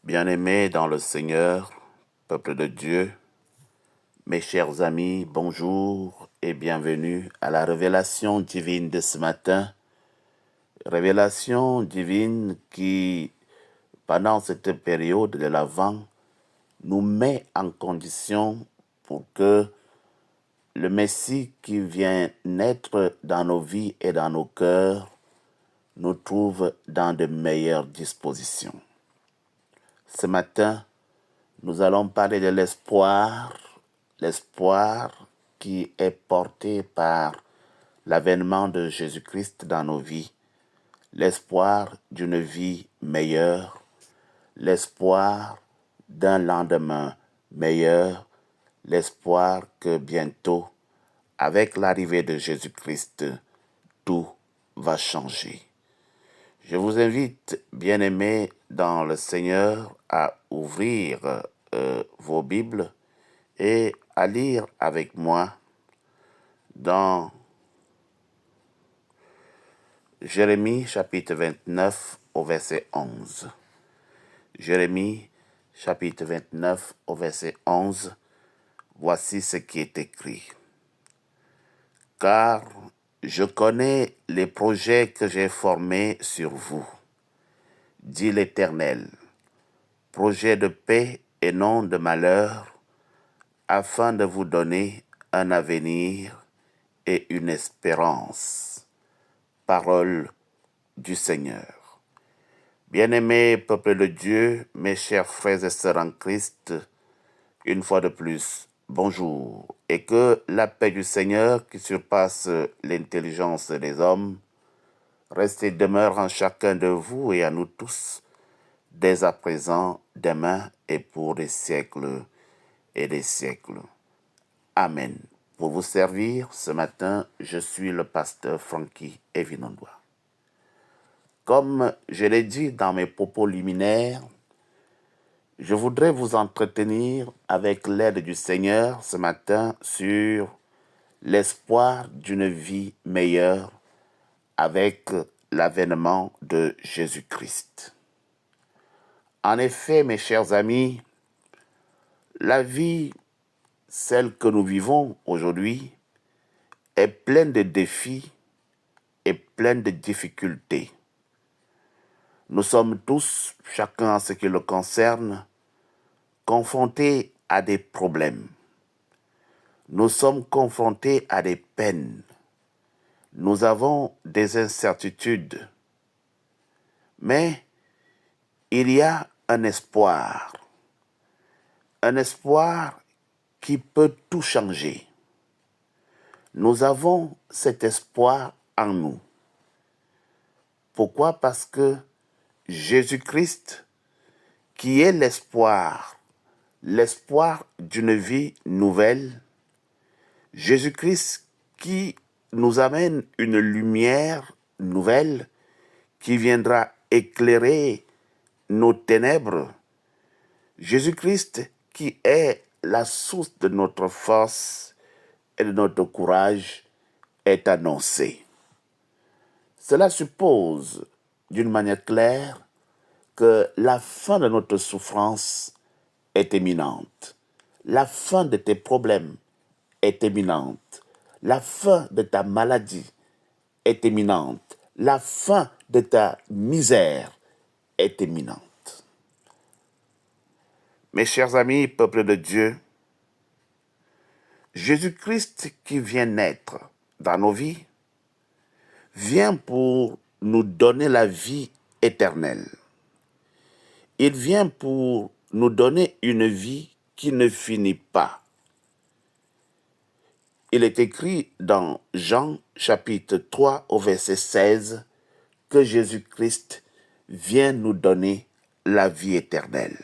Bien-aimés dans le Seigneur, peuple de Dieu, mes chers amis, bonjour et bienvenue à la révélation divine de ce matin. Révélation divine qui, pendant cette période de l'Avent, nous met en condition pour que le Messie qui vient naître dans nos vies et dans nos cœurs nous trouve dans de meilleures dispositions. Ce matin, nous allons parler de l'espoir qui est porté par l'avènement de Jésus-Christ dans nos vies, l'espoir d'une vie meilleure, l'espoir d'un lendemain meilleur, l'espoir que bientôt, avec l'arrivée de Jésus-Christ, tout va changer. Je vous invite, bien-aimés dans le Seigneur, à ouvrir vos Bibles et à lire avec moi dans Jérémie chapitre 29 au verset 11. Jérémie chapitre 29 au verset 11, voici ce qui est écrit. Car je connais les projets que j'ai formés sur vous, dit l'Éternel, projets de paix et non de malheur, afin de vous donner un avenir et une espérance. Parole du Seigneur. Bien-aimés peuple de Dieu, mes chers frères et sœurs en Christ, une fois de plus, bonjour, et que la paix du Seigneur qui surpasse l'intelligence des hommes reste et demeure en chacun de vous et à nous tous, dès à présent, demain et pour des siècles et des siècles. Amen. Pour vous servir, ce matin, je suis le pasteur Frankie Evinondois. Comme je l'ai dit dans mes propos liminaires, je voudrais vous entretenir avec l'aide du Seigneur ce matin sur l'espoir d'une vie meilleure avec l'avènement de Jésus-Christ. En effet, mes chers amis, la vie, celle que nous vivons aujourd'hui, est pleine de défis et pleine de difficultés. Nous sommes tous, chacun en ce qui le concerne, confrontés à des problèmes. Nous sommes confrontés à des peines. Nous avons des incertitudes. Mais il y a un espoir qui peut tout changer. Nous avons cet espoir en nous. Pourquoi? Parce que Jésus-Christ, qui est l'espoir d'une vie nouvelle, Jésus-Christ qui nous amène une lumière nouvelle qui viendra éclairer nos ténèbres, Jésus-Christ qui est la source de notre force et de notre courage est annoncé. Cela suppose, d'une manière claire, que la fin de notre souffrance est imminente. La fin de tes problèmes est imminente. La fin de ta maladie est imminente. La fin de ta misère est imminente. Mes chers amis, peuple de Dieu, Jésus-Christ qui vient naître dans nos vies vient pour nous donner la vie éternelle. Il vient pour nous donner une vie qui ne finit pas. Il est écrit dans Jean chapitre 3 au verset 16 que Jésus-Christ vient nous donner la vie éternelle.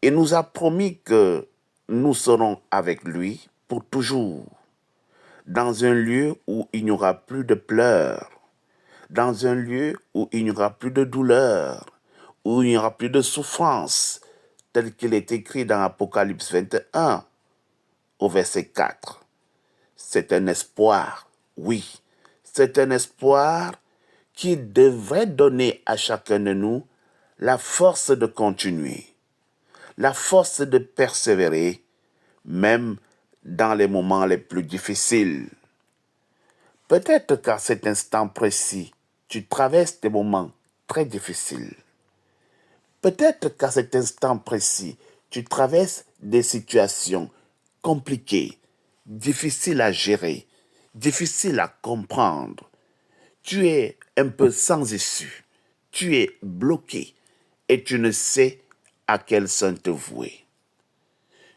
Il nous a promis que nous serons avec lui pour toujours, dans un lieu où il n'y aura plus de pleurs, dans un lieu où il n'y aura plus de douleur, où il n'y aura plus de souffrance, tel qu'il est écrit dans Apocalypse 21 au verset 4. C'est un espoir, oui, c'est un espoir qui devrait donner à chacun de nous la force de continuer, la force de persévérer, même dans les moments les plus difficiles. Peut-être qu'à cet instant précis, tu traverses des moments très difficiles. Peut-être qu'à cet instant précis, tu traverses des situations compliquées, difficiles à gérer, difficiles à comprendre. Tu es un peu sans issue. Tu es bloqué et tu ne sais à quel sein te vouer.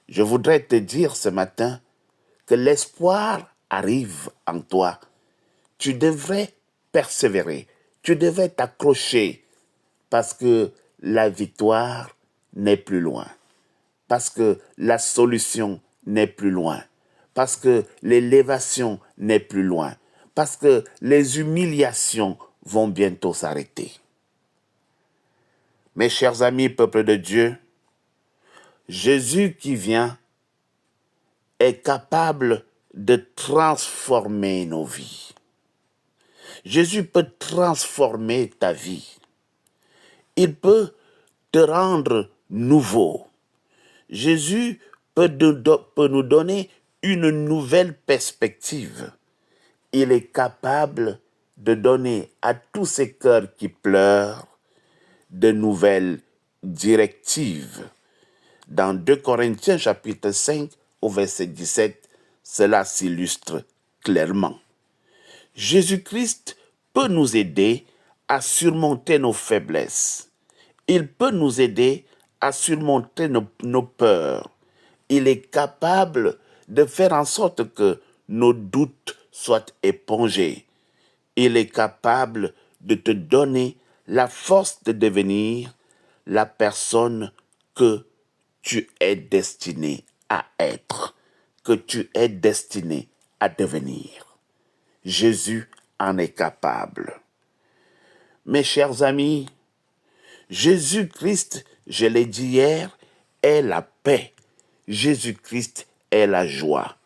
Je voudrais te dire ce matin que l'espoir arrive en toi. Tu devrais persévérer, tu devrais t'accrocher parce que la victoire n'est plus loin, parce que la solution n'est plus loin, parce que l'élévation n'est plus loin, parce que les humiliations vont bientôt s'arrêter. Mes chers amis, peuple de Dieu, Jésus qui vient est capable de transformer nos vies. Jésus peut transformer ta vie. Il peut te rendre nouveau. Jésus peut nous donner une nouvelle perspective. Il est capable de donner à tous ces cœurs qui pleurent de nouvelles directives. Dans 2 Corinthiens chapitre 5 au verset 17, cela s'illustre clairement. Jésus-Christ peut nous aider à surmonter nos faiblesses. Il peut nous aider à surmonter nos peurs. Il est capable de faire en sorte que nos doutes soient épongés. Il est capable de te donner la force de devenir la personne que tu es destiné à être, que tu es destiné à devenir. Jésus en est capable. Mes chers amis, Jésus-Christ, je l'ai dit hier, est la paix. Jésus-Christ est la joie.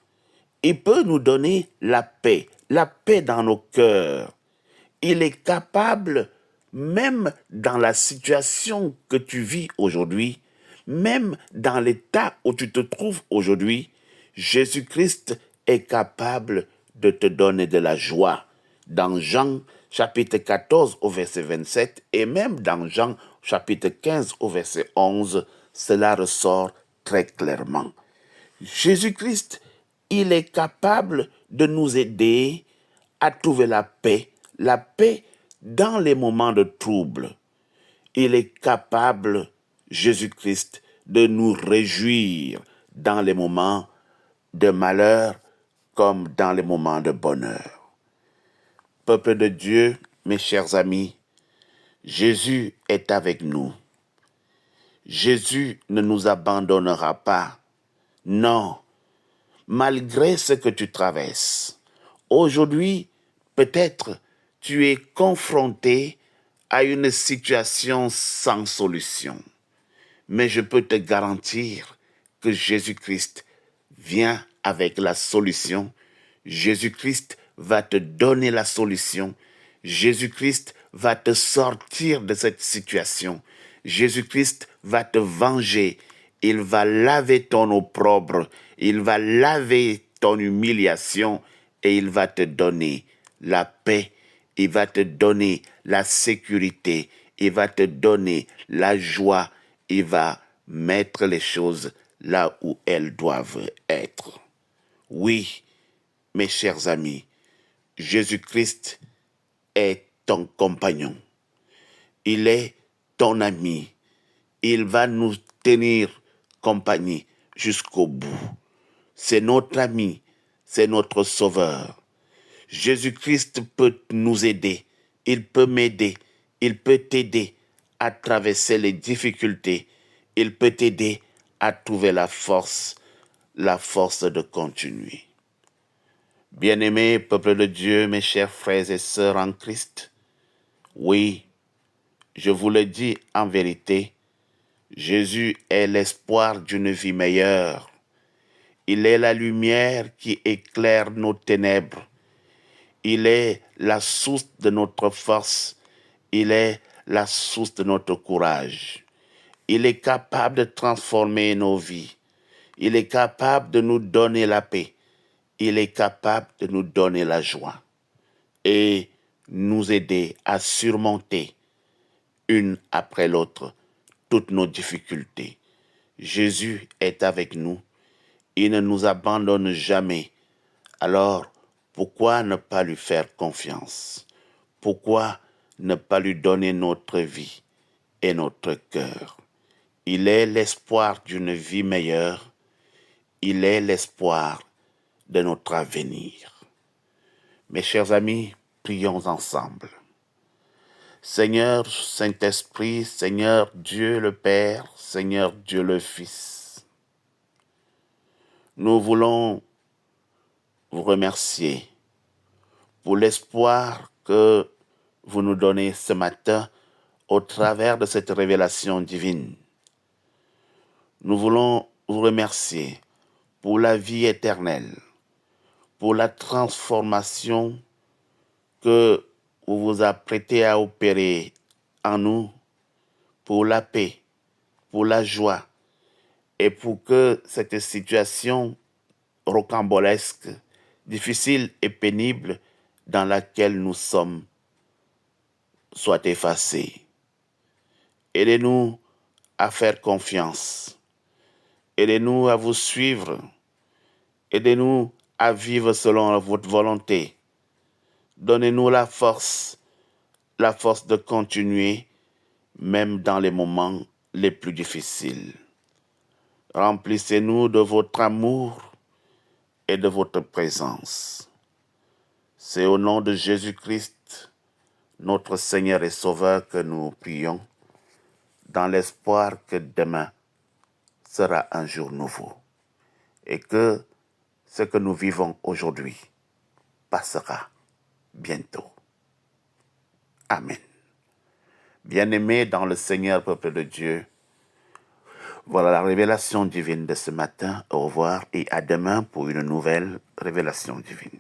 Il peut nous donner la paix dans nos cœurs. Il est capable, même dans la situation que tu vis aujourd'hui, même dans l'état où tu te trouves aujourd'hui, Jésus-Christ est capable de te donner de la joie. Dans Jean chapitre 14 au verset 27 et même dans Jean chapitre 15 au verset 11, cela ressort très clairement. Jésus-Christ, il est capable de nous aider à trouver la paix dans les moments de trouble. Il est capable, Jésus-Christ, de nous réjouir dans les moments de malheur comme dans les moments de bonheur. Peuple de Dieu, mes chers amis, Jésus est avec nous. Jésus ne nous abandonnera pas. Non, malgré ce que tu traverses. Aujourd'hui, peut-être tu es confronté à une situation sans solution. Mais je peux te garantir que Jésus-Christ vient avec la solution. Jésus-Christ va te donner la solution. Jésus-Christ va te sortir de cette situation. Jésus-Christ va te venger. Il va laver ton opprobre. Il va laver ton humiliation et il va te donner la paix. Il va te donner la sécurité. Il va te donner la joie. Il va mettre les choses là où elles doivent être. Oui, mes chers amis, Jésus-Christ est ton compagnon. Il est ton ami. Il va nous tenir compagnie jusqu'au bout. C'est notre ami, c'est notre sauveur. Jésus-Christ peut nous aider. Il peut m'aider. Il peut t'aider à traverser les difficultés. Il peut t'aider à trouver la force de continuer. Bien-aimés, peuple de Dieu, mes chers frères et sœurs en Christ, oui, je vous le dis en vérité, Jésus est l'espoir d'une vie meilleure. Il est la lumière qui éclaire nos ténèbres. Il est la source de notre force. Il est la source de notre courage. Il est capable de transformer nos vies. Il est capable de nous donner la paix. Il est capable de nous donner la joie et nous aider à surmonter une après l'autre toutes nos difficultés. Jésus est avec nous. Il ne nous abandonne jamais. Alors, pourquoi ne pas lui faire confiance? Pourquoi ne pas lui donner notre vie et notre cœur? Il est l'espoir d'une vie meilleure. Il est l'espoir de notre avenir. Mes chers amis, prions ensemble. Seigneur Saint-Esprit, Seigneur Dieu le Père, Seigneur Dieu le Fils, nous voulons vous remercier pour l'espoir que vous nous donnez ce matin au travers de cette révélation divine. Nous voulons vous remercier pour la vie éternelle, pour la transformation que vous vous apprêtez à opérer en nous, pour la paix, pour la joie, et pour que cette situation rocambolesque, difficile et pénible dans laquelle nous sommes soit effacée. Aidez-nous à faire confiance. Aidez-nous à vous suivre. Aidez-nous à vivre selon votre volonté. Donnez-nous la force de continuer, même dans les moments les plus difficiles. Remplissez-nous de votre amour et de votre présence. C'est au nom de Jésus-Christ, notre Seigneur et Sauveur, que nous prions, dans l'espoir que demain sera un jour nouveau et que ce que nous vivons aujourd'hui passera bientôt. Amen. Bien-aimés dans le Seigneur, peuple de Dieu, voilà la révélation divine de ce matin. Au revoir et à demain pour une nouvelle révélation divine.